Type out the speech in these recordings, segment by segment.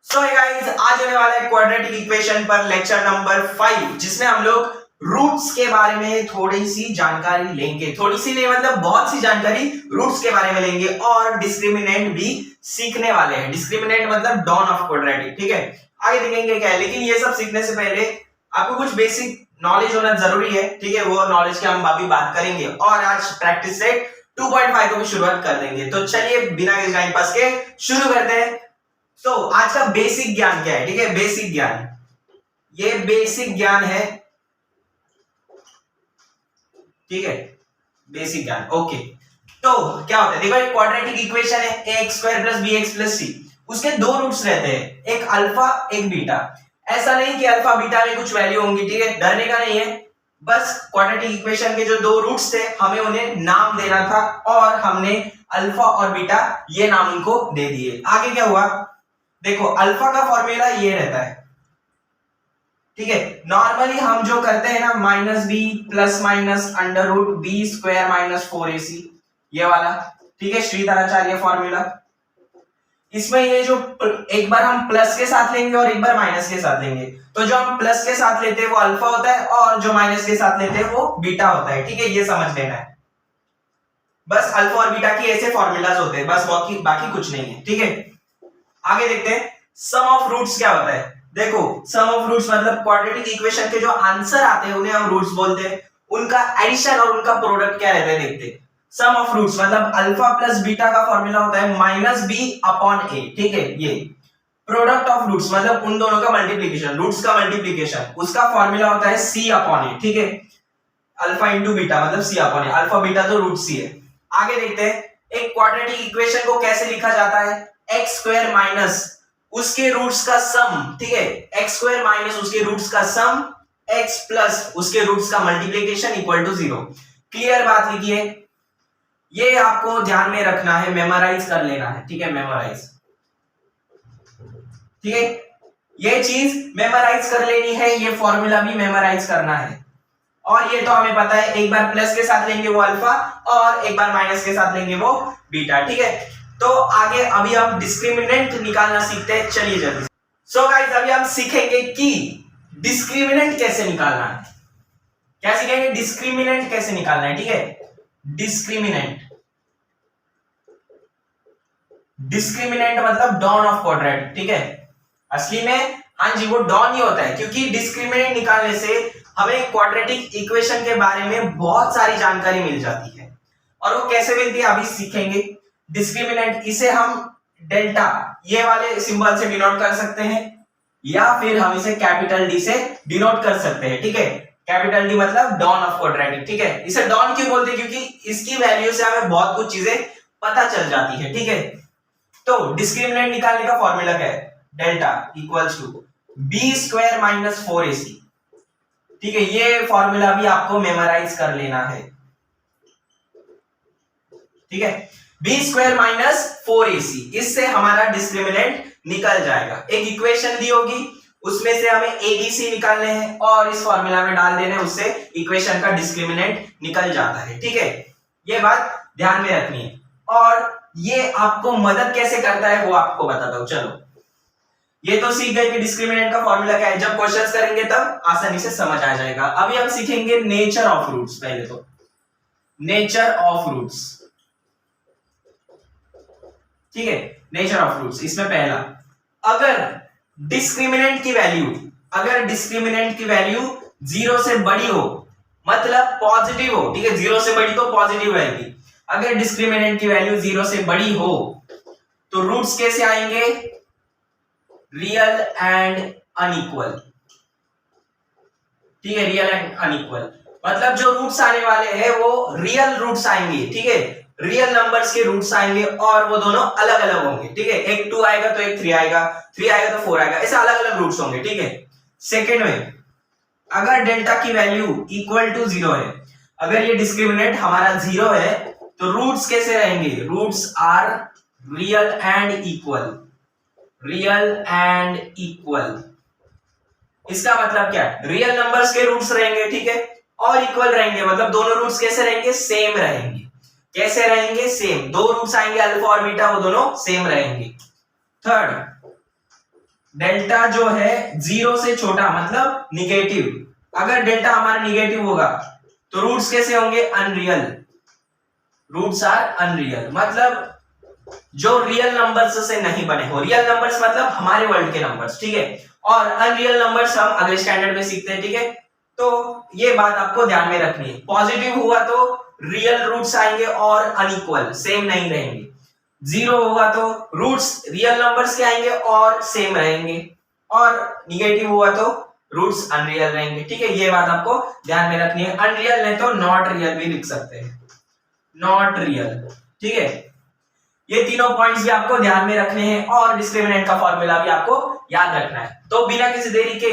So guys, आज होने वाला है क्वाड्रेटिक इक्वेशन पर लेक्चर नंबर 5, जिसमें हम लोग रूट्स के बारे में थोड़ी सी जानकारी लेंगे। थोड़ी सी नहीं, मतलब बहुत सी जानकारी रूट्स के बारे में लेंगे और डिस्क्रिमिनेंट भी सीखने वाले हैं। डिस्क्रिमिनेंट मतलब डॉन ऑफ क्वाड्रेटिक, ठीक है। आगे देखेंगे क्या है, लेकिन ये सब सीखने से पहले आपको कुछ बेसिक नॉलेज होना जरूरी है, ठीक है। वो नॉलेज की हम अभी बात करेंगे और आज प्रैक्टिस सेट 2.5 को भी शुरुआत कर देंगे। तो चलिए बिना किसी टाइम पास के शुरू करते हैं। तो आज का बेसिक ज्ञान क्या है, ठीक है। बेसिक ज्ञान, ये बेसिक ज्ञान है, ठीक है। बेसिक ज्ञान, ओके। तो क्या होता है, देखो एक क्वाड्रेटिक इक्वेशन है ax square plus bx plus c। उसके दो रूट्स रहते हैं, एक अल्फा एक बीटा। ऐसा नहीं कि अल्फा बीटा में कुछ वैल्यू होंगी, ठीक है, डरने का नहीं है। बस क्वाड्रेटिक इक्वेशन के जो दो रूट्स थे, हमें उन्हें नाम देना था और हमने अल्फा और बीटा ये नाम उनको दे दिए। आगे क्या हुआ, देखो अल्फा का फॉर्मूला ये रहता है, ठीक है। नॉर्मली हम जो करते हैं ना, minus b plus minus under root b square minus 4ac, ये वाला, ठीक है, श्रीधराचार्य फॉर्मूला। इसमें ये जो एक बार हम प्लस के साथ लेंगे और एक बार माइनस के साथ लेंगे, तो जो हम प्लस के साथ लेते हैं वो अल्फा होता है और जो माइनस के साथ लेते हैं वो बीटा होता है, ठीक है। ये समझ लेना है। बस अल्फा और बीटा की ऐसे फॉर्मूलाज होते हैं, बस बाकी कुछ नहीं है, ठीक है। आगे देखते हैं सम ऑफ रूट्स क्या होता है। देखो सम ऑफ रूट्स मतलब क्वाड्रेटिक इक्वेशन के जो आंसर आते हैं उन्हें हम रूट्स बोलते हैं। उनका एडिशन और उनका प्रोडक्ट क्या रहता है, देखते हैं। सम ऑफ रूट्स मतलब अल्फा प्लस बीटा का फॉर्मूला होता है माइनस बी अपॉन ए, ठीक है। ये प्रोडक्ट ऑफ रूट्स मतलब उन दोनों का मल्टीप्लीकेशन, रूट्स का मल्टीप्लीकेशन, उसका फॉर्मूला होता है सी अपॉन ए, ठीक है। अल्फा इंटू बीटा मतलब सी अपॉन ए, अल्फा बीटा तो रूट सी है। आगे देखते हैं एक क्वाड्रेटिक इक्वेशन को कैसे लिखा जाता है। एक्स स्क्वायर माइनस उसके रूट्स का सम, ठीक है। एक्स स्क्वायर माइनस उसके रूट्स का सम, एक्स प्लस उसके रूट्स का मल्टीप्लिकेशन इक्वल टू 0। क्लियर बात लिखिए, ये आपको ध्यान में रखना है, मेमोराइज कर लेना है, ठीक है। मेमोराइज, ठीक है, ये चीज मेमोराइज कर लेनी है, ये फॉर्मूला भी मेमोराइज करना है। और ये तो हमें पता है, एक बार प्लस के साथ लेंगे वो अल्फा और एक बार माइनस के साथ लेंगे वो बीटा, ठीक है। तो आगे अभी हम डिस्क्रिमिनेंट निकालना सीखते हैं, चलिए जल्दी। सो गाइस, अभी हम सीखेंगे कि डिस्क्रिमिनेंट कैसे निकालना है। क्या सीखेंगे, डिस्क्रिमिनेंट कैसे निकालना है, ठीक है। डिस्क्रिमिनेंट, डिस्क्रिमिनेंट मतलब डॉन ऑफ क्वाड्रेटिक, ठीक है। असली में हाँ जी वो डॉन ही होता है, क्योंकि डिस्क्रिमिनेंट निकालने से हमें क्वाड्रेटिक इक्वेशन के बारे में बहुत सारी जानकारी मिल जाती है। और वो कैसे मिलती है अभी सीखेंगे। डिस्क्रिमिनेंट, इसे हम डेल्टा ये वाले सिंबल से डिनोट कर सकते हैं या फिर हम इसे कैपिटल डी से डिनोट कर सकते हैं, ठीक है। कैपिटल डी मतलब डॉन ऑफ क्वाड्रेटिक, ठीक है। इसे डॉन क्यों बोलते हैं, क्योंकि इसकी वैल्यू से हमें बहुत कुछ चीजें पता चल जाती है, ठीक है। तो डिस्क्रिमिनेंट निकालने का फॉर्मूला क्या है, delta equals to B square minus 4ac, ठीक है। ये फॉर्मूला भी आपको मेमोराइज कर लेना है, ठीक है। बी स्क्वायर माइनस 4ac, इससे हमारा डिस्क्रिमिनेंट निकल जाएगा। एक इक्वेशन दी होगी, उसमें से हमें एबीसी निकालने हैं और इस फॉर्मूला में डाल देने, उससे इक्वेशन का डिस्क्रिमिनेंट निकल जाता है, ठीक है। ये बात ध्यान में रखनी है। और ये आपको मदद कैसे करता है वो आपको बताता हूं, चलो। ये तो सीख गए कि डिस्क्रिमिनेंट का फॉर्मूला क्या है, जब क्वेश्चंस करेंगे तब आसानी से समझ आ जाएगा। अभी हम सीखेंगे नेचर ऑफ रूट्स। पहले तो नेचर ऑफ रूट्स, ठीक है। नेचर ऑफ रूट्स, इसमें पहला, अगर डिस्क्रिमिनेंट की वैल्यू 0 से बड़ी हो, मतलब पॉजिटिव हो, ठीक है। 0 से बड़ी तो पॉजिटिव आएगी। अगर डिस्क्रिमिनेंट की वैल्यू 0 से बड़ी हो तो रूट्स कैसे आएंगे, रियल एंड अनइक्वल, ठीक है। रियल एंड अनइक्वल मतलब जो रूट्स आने वाले हैं वो रियल रूट्स आएंगे, ठीक है। रियल नंबर्स के रूट्स आएंगे और वो दोनों अलग अलग होंगे, ठीक है। एक 2 आएगा तो एक 3 आएगा, 3 आएगा तो 4 आएगा, ऐसे अलग अलग रूट्स होंगे, ठीक है। सेकेंड में, अगर डेल्टा की वैल्यू इक्वल टू 0 है, अगर ये डिस्क्रिमिनेंट हमारा 0 है तो रूट्स कैसे रहेंगे, roots are real and equal, real and equal. इसका मतलब क्या है, रियल नंबर्स के रूट्स रहेंगे, ठीक है, और इक्वल रहेंगे, मतलब दोनों रूट्स कैसे रहेंगे, सेम रहेंगे। कैसे रहेंगे, सेम। दो रूट्स आएंगे अल्फा और बीटा, वो दोनों सेम रहेंगे। थर्ड, डेल्टा जो है 0 से छोटा मतलब निगेटिव। अगर डेल्टा हमारा निगेटिव होगा तो रूट्स कैसे होंगे? अनरियल। रूट्स आर अनरियल मतलब जो रियल नंबर्स से नहीं बने हो। रियल नंबर्स मतलब हमारे वर्ल्ड के नंबर्स, ठीक है, और अनरियल नंबर्स हम अगले स्टैंडर्ड में सीखते हैं, ठीक है। तो ये बात आपको ध्यान में रखनी है। पॉजिटिव हुआ तो रियल रूट्स आएंगे और अनइक्वल, सेम नहीं रहेंगे। 0 होगा तो रूट्स रियल नंबर्स के आएंगे और सेम रहेंगे, और निगेटिव हुआ तो रूट्स अनरियल रहेंगे, ठीक है। ये बात आपको ध्यान में रखनी है। अनरियल नहीं तो नॉट रियल भी लिख सकते हैं, नॉट रियल, ठीक है। ये तीनों पॉइंट्स भी आपको ध्यान में रखने हैं और डिस्क्रिमिनेंट का फॉर्मूला भी आपको याद रखना है। तो बिना किसी देरी के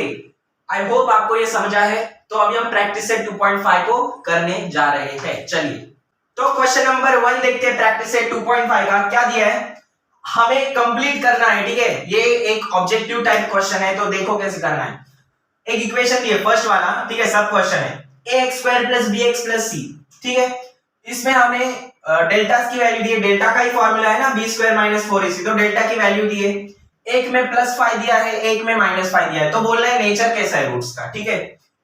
आई होप आपको ये समझा है। तो अभी हम प्रैक्टिस सेट 2.5 को करने जा रहे हैं। चलिए तो क्वेश्चन नंबर 1 देखते हैं। प्रैक्टिस सेट 2.5 का क्या दिया है, हमें कंप्लीट करना है, ठीक है। ये एक ऑब्जेक्टिव टाइप क्वेश्चन है, तो देखो कैसे करना है। एक इक्वेशन दी है फर्स्ट वाला, ठीक है, सब क्वेश्चन है ax² + bx + c, ठीक है। इसमें हमें डेल्टा की वैल्यू दी है, डेल्टा का ही फॉर्मूला है ना b² - 4ac, तो डेल्टा की वैल्यू दी है। एक में +5 दिया है, एक में -5 दिया है, तो बोलना है नेचर कैसा है रूट्स का, ठीक है।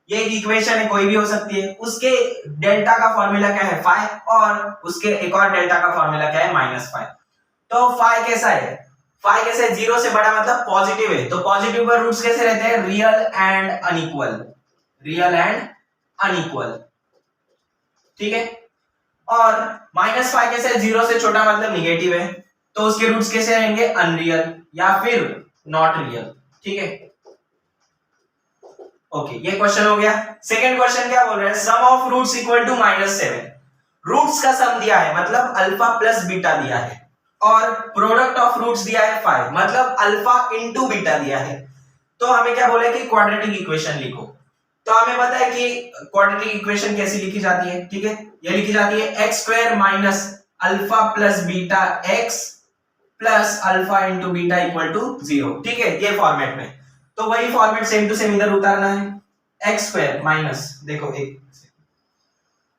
ये एक इक्वेशन है, कोई भी हो सकती है। उसके डेल्टा का फॉर्मूला क्या है? फाइ, और उसके एक और डेल्टा का फॉर्मूला क्या है? -5। तो फाइ कैसा है? फाइ कैसे है? 0 से बड़ा मतलब पॉजिटिव है, तो पॉजिटिव पर रूट्स कैसे रहते हैं? Real and unequal, real and unequal, ठीक है। और -5 कैसे है? 0 से छोटा मतलब निगेटिव है, तो उसके रूट्स कैसे रहेंगे? अनरियल या फिर नॉट रियल, ठीक है। ओके, ये क्वेश्चन हो गया। सेकंड क्वेश्चन क्या बोल रहा है? Sum of roots equal to -7। रूट्स का सम दिया है मतलब अल्फा प्लस बीटा दिया है, और प्रोडक्ट ऑफ रूट्स दिया है 5 मतलब अल्फा इंटू बीटा दिया है। तो हमें क्या बोला कि क्वाड्रेटिक इक्वेशन लिखो। तो हमें पता है कि क्वाड्रेटिक इक्वेशन कैसी लिखी जाती है, ठीक है। ये लिखी जाती है x² - alpha plus beta x plus alpha into beta equal to 0, ठीक है, ये फॉर्मेट में। तो वही फॉर्मेट सेम टू सेम इधर उतारना है। x² माइनस, देखो एक,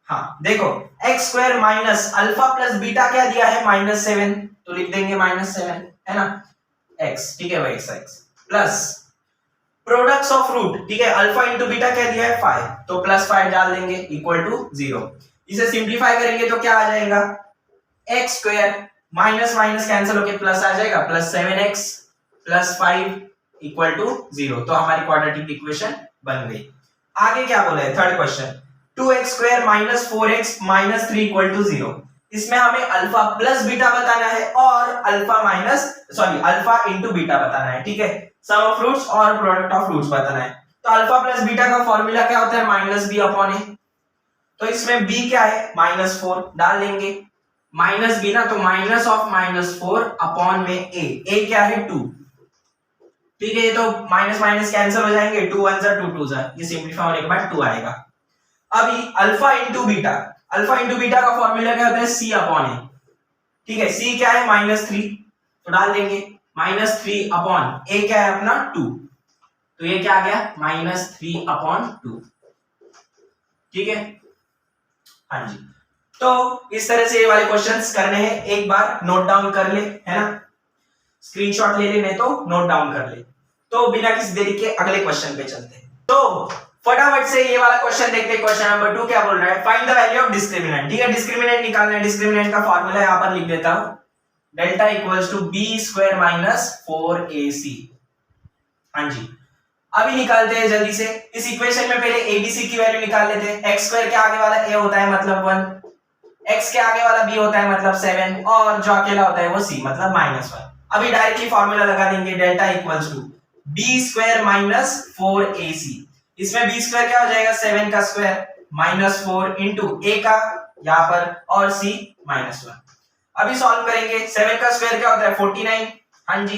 हाँ देखो, x² minus alpha plus beta क्या दिया है? -7, तो लिख देंगे -7, है ना, x, ठीक है भाई, x plus products of root, ठीक है, अल्फा इंटू बीटा क्या दिया है? 5, तो +5 डाल देंगे इक्वल टू 0। इसे सिंप्लीफाई करेंगे तो क्या आ जाएगा? x² माइनस माइनस कैंसिल होके प्लस आ जाएगा, +7x + 5 इक्वल टू 0। तो हमारी क्वाड्रेटिक इक्वेशन बन गई। आगे क्या बोला है? Third question, 2x² - 4x - 3 equal to 0। इसमें हमें अल्फा प्लस बीटा बताना है और अल्फा इंटू बीटा बताना है, ठीक है। सम ऑफ रूट्स और प्रोडक्ट ऑफ रूट्स बताना है। तो अल्फा प्लस बीटा का फॉर्मूला क्या होता है? -b/a। तो इसमें b क्या है? -4 डाल देंगे, -b ना, तो -4 अपॉन में a क्या है? 2, ठीक है। तो माइनस माइनस कैंसिल हो जाएंगे, 2 1 जा 2 2 जा, ये सिंपलीफाई होने के बाद 2 आएगा। अभी अल्फा इंटू बीटा का फॉर्मूला क्या होता है? c/a, ठीक है। c क्या है? -3, तो डाल देंगे -3 अपॉन a क्या है अपना? 2, तो ये क्या आ गया? -3/2, ठीक है। हाँ जी, तो इस तरह से ये वाले क्वेश्चंस करने हैं। एक बार नोट डाउन कर ले, है ना, स्क्रीनशॉट ले ले, नहीं तो नोट डाउन कर ले। तो बिना किसी देरी के अगले क्वेश्चन पे चलते हैं। तो फटाफट से ये वाला क्वेश्चन देखते हैं। क्वेश्चन नंबर 2 क्या बोल रहा है? Find the value of discriminant, ठीक है। डिस्क्रिमिनेंट निकालना है। डिस्क्रिमिनेंट का फार्मूला यहां पर लिख देता हूं, delta equals to b² - 4ac। हाँ जी, अभी निकालते हैं जल्दी से। इस इक्वेशन में पहले abc की वैल्यू निकाल लेते हैं। x² के आगे वाला a होता है मतलब 1, x के आगे वाला b होता है मतलब 7, और जो अकेला होता है वो c मतलब -1। अभी डायरेक्टली फार्मूला लगा देंगे, delta equals to b² - 4ac। इसमें b² क्या हो जाएगा? 7 का स्क्वायर -4 इंटू a का यहाँ पर, और c -1। अभी सॉल्व करेंगे। 7 का स्क्वायर क्या होता है? 49, हाँ जी।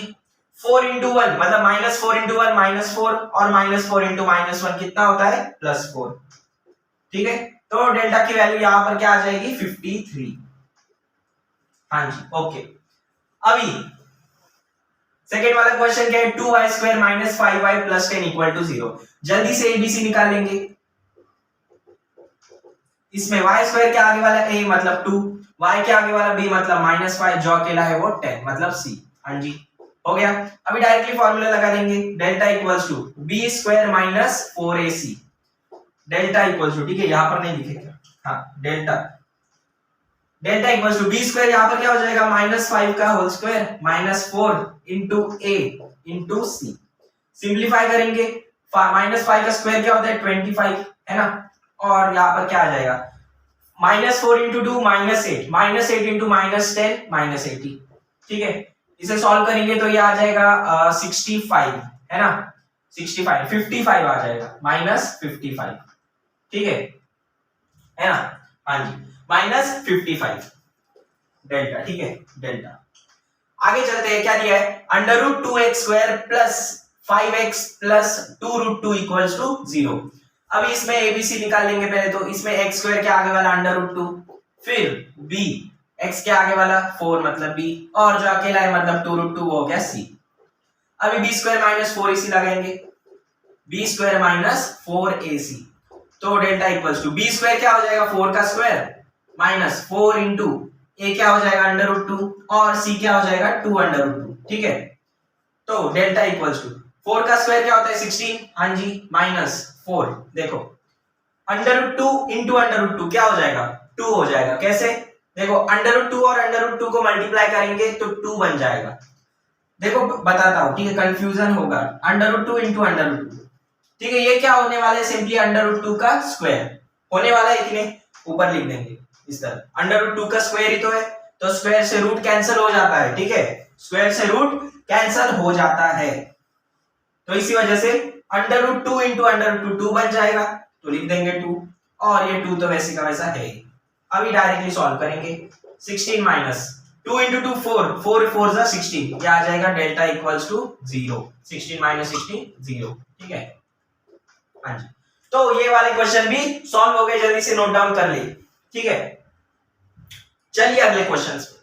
4 इंटू 1 मतलब -4 इंटू 1 -4, और -4 इंटू -1 कितना होता है? +4, ठीक है। तो डेल्टा की वैल्यू यहां पर क्या आ जाएगी? 53, हाँ जी, ओके। अभी सेकेंड वाला क्वेश्चन क्या है? 2y² - 5y + 10 equal to 0। जल्दी से एबीसी निकालेंगे। इसमें y² के आगे वाला a मतलब 2, y के आगे वाला b मतलब -5, जो अकेला है वो 10 मतलब c, हाँ जी। हो गया। अभी डायरेक्टली फॉर्मूला लगा देंगे, delta equals to B square minus 4ac, delta equals to, ठीक है यहां पर नहीं लिखेगा, हाँ delta, delta equals to B square, यहां पर क्या हो जाएगा -5 का whole square minus 4 into A into C, simplify करेंगे, -5 का स्क्वायर क्या होता है 25 है ना, और यहां पर क्या आ जाएगा -4 इंटू 2 -8, -8 इंटू -10 -80, ठीक है। इसे सॉल्व करेंगे तो ये आ जाएगा 65 है ना, 65 55 आ जाएगा -55, ठीक है ना, हाँ जी -55 डेल्टा, ठीक है डेल्टा। आगे चलते हैं, क्या दिया है √2x² plus 5x plus 2√2 equals to 0। अब इसमें एबीसी निकाल लेंगे पहले, तो इसमें x² के आगे वाला √2, फिर b x के आगे वाला 4 मतलब b, और जो अकेला है मतलब 2√2 वो हो गया c। अभी b² माइनस 4ac लगाएंगे, b² माइनस 4ac, तो डेल्टा इक्वल्स टू b² क्या हो जाएगा 4 का स्क्वायर माइनस 4 इंटू a क्या हो जाएगा √2 और c क्या हो जाएगा 2√2, ठीक है। तो डेल्टा इक्वल्स टू 4 का स्क्वायर क्या होता है 16, हाँ जी माइनस 4, देखो √2 इंटू √2 क्या हो जाएगा 2 हो जाएगा, कैसे देखो √2 और √2 को मल्टीप्लाई करेंगे तो 2 बन जाएगा, देखो बताता हूं, ठीक है कंफ्यूजन होगा, √2 इंटू √2, ठीक है ये क्या होने वाला है सिंपली √2 का स्क्वायर होने वाला है, इतने ऊपर लिख देंगे इस तरह, √2 का स्क्वायर ही तो है, तो स्क्वायर से रूट कैंसिल हो जाता है, ठीक है स्क्वायर से रूट कैंसिल हो जाता है, तो इसी वजह से √2 इंटू √2 2 बन जाएगा, तो लिख देंगे 2, और ये 2 तो वैसे का वैसा है। अभी डायरेक्टली सॉल्व करेंगे, 16 माइनस 2 इंटू 2 4, 4 4 जा 16, क्या आ जाएगा डेल्टा इक्वल्स टू 0, 16 माइनस 16 0, ठीक है हाँ जी। तो ये वाले क्वेश्चन भी सॉल्व हो गए, जल्दी से नोट डाउन कर लिए, ठीक है। चलिए अगले क्वेश्चन पे।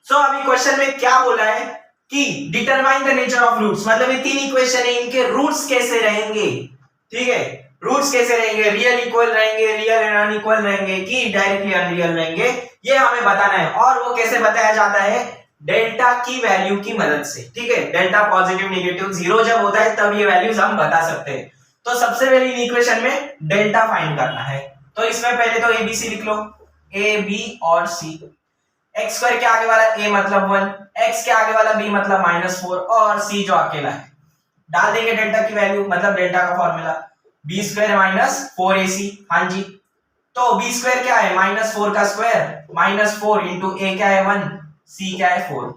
सो अभी क्वेश्चन में क्या बोला है कि determine the nature of roots, मतलब ये 3 इक्वेशन है, इनके रूट्स कैसे रहेंगे, ठीक है रूट्स कैसे रहेंगे, रियल इक्वल रहेंगे, रियल एंड अनइक्वल रहेंगे, कि डायरेक्टली अनरियल रहेंगे, ये हमें बताना है, और वो कैसे बताया जाता है डेल्टा की वैल्यू की मदद से, ठीक है डेल्टा पॉजिटिव नेगेटिव 0 जब होता है तब ये वैल्यूज हम बता सकते हैं। तो सबसे पहले इन इक्वेशन में डेल्टा फाइंड करना है, तो इसमें पहले तो एबीसी लिख लो, ए बी और सी, x² के आगे वाला a मतलब 1, x के आगे वाला b मतलब -4, और c जो अकेला है, डाल देंगे डेल्टा की वैल्यू, मतलब डेल्टा का फॉर्मूला b² माइनस 4ac, हाँ जी, तो b² क्या है -4 का स्क्वायर -4 इंटू a क्या है 1, c क्या है 4,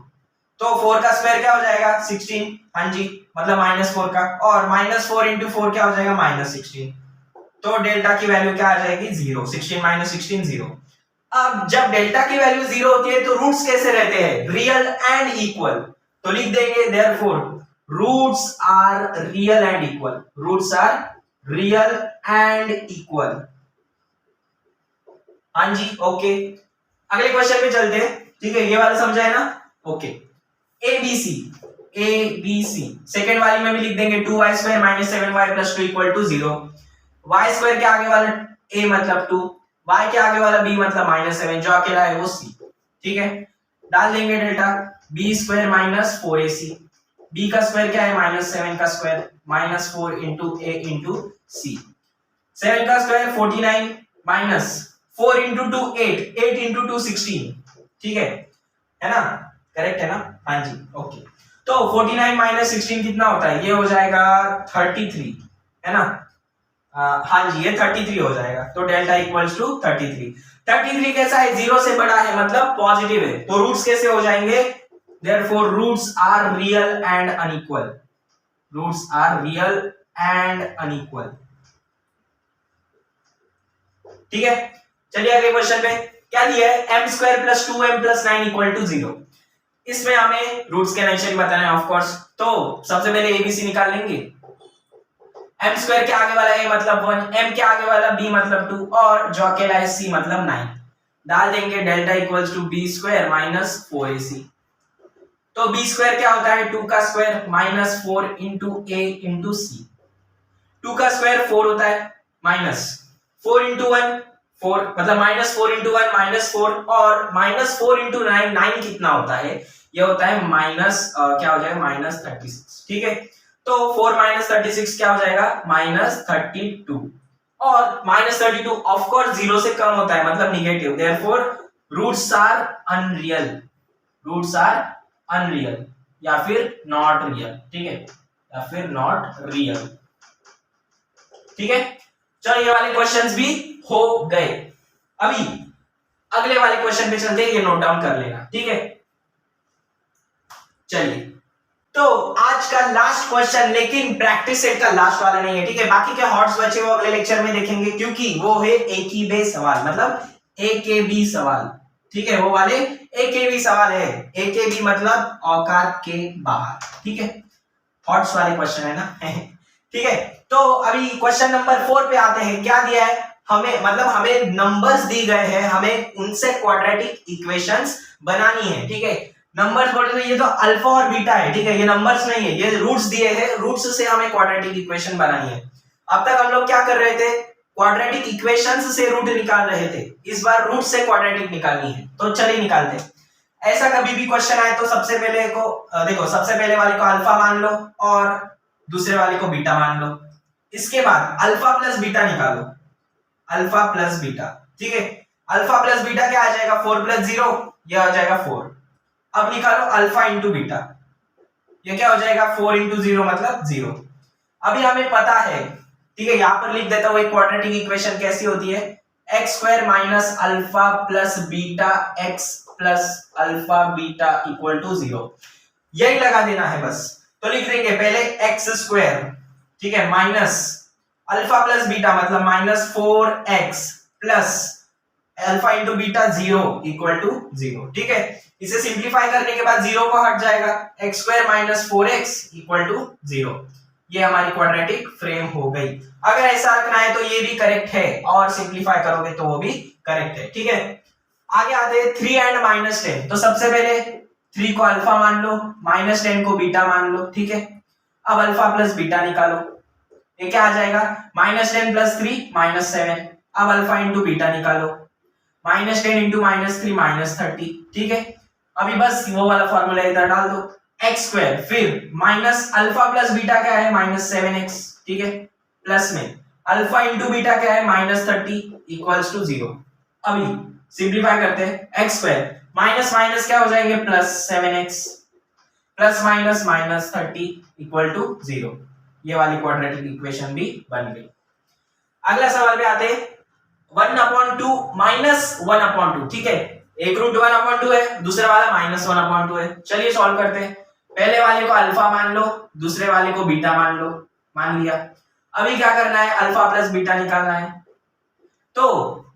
तो 4 का स्क्वायर क्या हो जाएगा 16, हाँ जी मतलब -4 का, और -4 इंटू 4 क्या हो जाएगा -16, तो डेल्टा की वैल्यू क्या आ जाएगी 0, 16 माइनस 16 0। अब जब डेल्टा की वैल्यू 0 होती है तो रूट्स कैसे रहते हैं रियल एंड इक्वल, तो लिख देंगे therefore roots are real and equal, roots are real and equal, हाँ जी ओके। अगले क्वेश्चन पे चलते हैं, ठीक है ये वाला समझा है ना, ओके एबीसी, एबीसी सेकंड वाली में भी लिख देंगे 2y² minus 7y plus 2 equal to 0, y² के आगे वाला a मतलब 2, y के आगे वाला b मतलब -7, जो अकेला है वो c, ठीक है डाल देंगे delta b² minus 4ac, b का स्क्वायर क्या है -7 का square -4 into a into c, 7 का स्क्वायर 49 माइनस 4 इंटू 2 8, 8 इंटू 2 16, ठीक है ना करेक्ट है ना, हाँ जी ओके। तो 49 माइनस 16 कितना होता है, ये हो जाएगा 33 है ना, हाँ जी ये 33 हो जाएगा, तो डेल्टा इक्वल्स टू 33, 33 कैसा है 0 से बड़ा है मतलब पॉजिटिव है, तो रूट्स कैसे हो जाएंगे therefore roots are real and unequal, roots are real and unequal, ठीक है। चलिए अगले क्वेश्चन पे क्या दिया है m² plus 2m plus 9 equal to 0, इसमें हमें रूट्स के नेचर बताना है ऑफ कोर्स, तो सबसे पहले एबीसी निकाल लेंगे, m² के आगे वाला a मतलब 1, m के आगे वाला b मतलब 2, और जो अकेला है c मतलब 9, डाल देंगे delta equals to b² minus 4ac, तो b² क्या होता है 2 का square -4 into a into c, 2 का स्क्वायर 4 होता है माइनस 4 इंटू 1 4, मतलब -4 इंटू 1 -4, और -4 इंटू 9 9 कितना होता है ये होता है माइनस क्या हो जाएगा -36, ठीक है। तो 4 - 36 क्या हो जाएगा -32, और -32 ऑफ कोर्स 0 से कम होता है मतलब negative, therefore roots are unreal, roots are unreal या फिर नॉट रियल, ठीक है, या फिर नॉट रियल, ठीक है। चलो ये वाले क्वेश्चंस भी हो गए। अभी अगले वाले क्वेश्चन पे चलते हैं, ये नोट डाउन कर लेना, ठीक है। चलिए, तो आज का लास्ट क्वेश्चन, लेकिन प्रैक्टिस सेट का लास्ट वाला नहीं है, ठीक है। बाकी के हॉट्स बचे वो अगले लेक्चर में देखेंगे, क्योंकि वो है ए की बे सवाल, मतलब ए के बी सवाल, ठीक है। वो वाले ए के बी सवाल है, ए के बी मतलब औकात के बाहर, ठीक है। हॉट्स वाले क्वेश्चन है ना ठीक है। तो अभी क्वेश्चन नंबर 4 पे आते हैं। क्या दिया है हमें, मतलब हमें नंबर्स दी गए हैं, हमें उनसे क्वाड्रेटिक इक्वेशंस बनानी है, ठीक है। नंबर्स बोल रहे, ये तो अल्फा और बीटा है, ठीक है, ये नंबर्स नहीं है, ये रूट्स दिए हैं, रूट्स से हमें क्वाड्रेटिक इक्वेशन बनानी है। अब तक हम लोग क्या कर रहे थे, क्वाड्रेटिक इक्वेशंस से रूट निकाल रहे थे, इस बार रूट से क्वाड्रेटिक निकालनी है, तो चलिए निकालते हैं। ऐसा कभी भी क्वेश्चन आए तो सबसे पहले को देखो, सबसे पहले वाले को अल्फा मान लो और दूसरे वाले को बीटा मान लो, इसके बाद अल्फा प्लस बीटा निकालो, अल्फा प्लस बीटा, ठीक है। अल्फा प्लस बीटा क्या आ जाएगा 4 + 0, ये आ जाएगा 4। अब निकालो अल्फा इंटू बीटा, ये क्या हो जाएगा 4 × 0 मतलब 0। अभी हमें पता है, ठीक है, यहां पर लिख देता हूं एक क्वाड्रेटिक इक्वेशन कैसी होती है, x² - alpha plus beta x plus alpha beta = 0, यही लगा देना है बस। तो लिख देंगे पहले x², ठीक है, माइनस अल्फा प्लस बीटा मतलब -4x plus alpha into beta 0 = 0, ठीक है। इसे सिंप्लीफाई करने के बाद 0 को हट जाएगा, x² - 4x = 0। ये हमारी क्वाड्रेटिक फ्रेम हो गई। अगर ऐसा रखना है तो ये भी करेक्ट है, और सिंप्लीफाई करोगे तो वो भी करेक्ट है, ठीक है। आगे आते हैं 3 and -10। तो सबसे पहले 3 को अल्फा मान लो, -10 को बीटा मान लो, ठीक है। अब अल्फा प्लस बीटा निकालो, ये क्या आ जाएगा -10 + 3 -7। अब अल्फा इंटू बीटा निकालो, -10 × -3 -30, ठीक है। अभी बस वो वाला फॉर्मूला इधर डाल दो, x², फिर माइनस अल्फा प्लस बीटा क्या है -7x, ठीक है, प्लस में अल्फा इंटू बीटा क्या है -30 = 0। अभी सिंप्लीफाई करते हैं, x² माइनस माइनस क्या हो जाएंगे +7x प्लस माइनस -30 = 0। ये वाली क्वाड्रेटिक इक्वेशन भी बन गई। अगला सवाल पे आते हैं, 1/2 - 1/2, ठीक है। एक रूट 1/2 है, दूसरा वाला -1/2 है। चलिए सॉल्व करते हैं। पहले वाले को अल्फा मान लो, दूसरे वाले को बीटा मान लो, मान लिया। अभी क्या करना है, अल्फा प्लस बीटा निकालना है। तो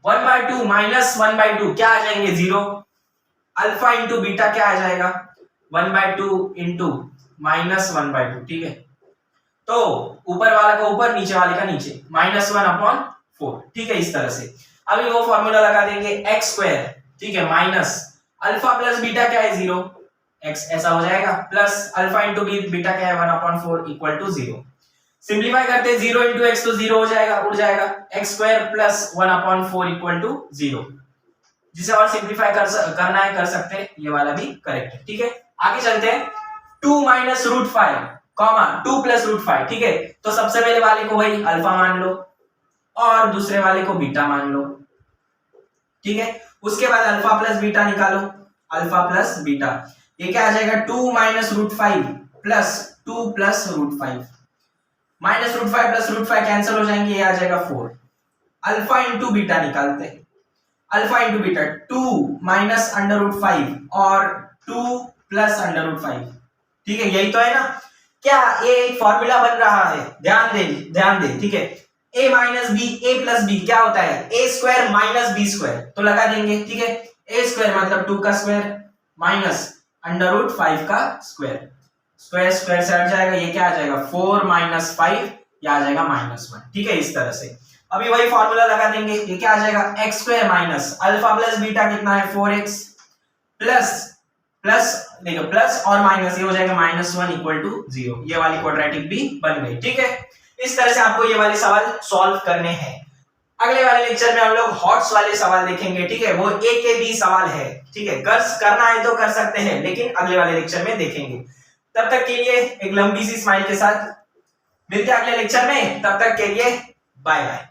1/2 - 1/2 क्या आ जाएंगे 0। अल्फा इंटू बीटा क्या आ जाएगा 1/2 इंटू -1/2, ठीक है। तो ऊपर वाला का ऊपर, नीचे वाले का नीचे, -1/4, ठीक है, इस तरह से। अभी वो फॉर्मूला लगा देंगे, x², ठीक है, माइनस अल्फा प्लस बीटा क्या है 0, x ऐसा हो जाएगा, प्लस अल्फा इंटू बीटा क्या है 1/4 = 0। सिंप्लीफाई करते हैं, 0 × x तो 0 हो जाएगा, उड़ जाएगा, x² + 1/4 = 0। जिसे और सिंप्लीफाई करना है कर सकते हैं, ये वाला भी करेक्ट है, ठीक है। आगे चलते हैं, 2 - √5, 2 + √5, ठीक है। तो सबसे पहले वाले को वही अल्फा मान लो और दूसरे वाले को बीटा मान लो, ठीक है। उसके बाद अल्फा प्लस बीटा निकालो, अल्फा प्लस बीटा, ये क्या आ जाएगा 2 - √5 प्लस 2 + √5, -√5 + √5 कैंसिल हो जाएंगे, ये आ जाएगा 4। अल्फा इंटू बीटा निकालते हैं, अल्फा इंटू बीटा 2 - √5 और 2 + √5, ठीक है, यही तो है ना। क्या ये एक फॉर्मूला बन रहा है, ध्यान दे, ठीक है। a - b, a + b क्या होता है a² - b², तो लगा देंगे, ठीक है। a² मतलब 2 का स्क्वायर माइनस √5 का स्क्वायर, स्क्वायर स्क्वायर से हट जाएगा, ये क्या आ जाएगा 4 - 5, ये आ जाएगा -1, ठीक है, इस तरह से। अभी वही फॉर्मूला लगा देंगे, ये क्या आ जाएगा x² minus alpha plus beta कितना है 4x प्लस देखो प्लस और माइनस, ये हो जाएगा -1 = 0। ये वाली क्वाड्रेटिक भी बन गई, ठीक है। इस तरह से आपको ये वाले सवाल सॉल्व करने हैं। अगले वाले लेक्चर में हम लोग हॉट्स वाले सवाल देखेंगे, ठीक है, वो ए के बी सवाल है, ठीक है, गर्ल्स करना है तो कर सकते हैं, लेकिन अगले वाले लेक्चर में देखेंगे। तब तक के लिए एक लंबी सी स्माइल के साथ मिलते हैं अगले लेक्चर में, तब तक के लिए बाय बाय।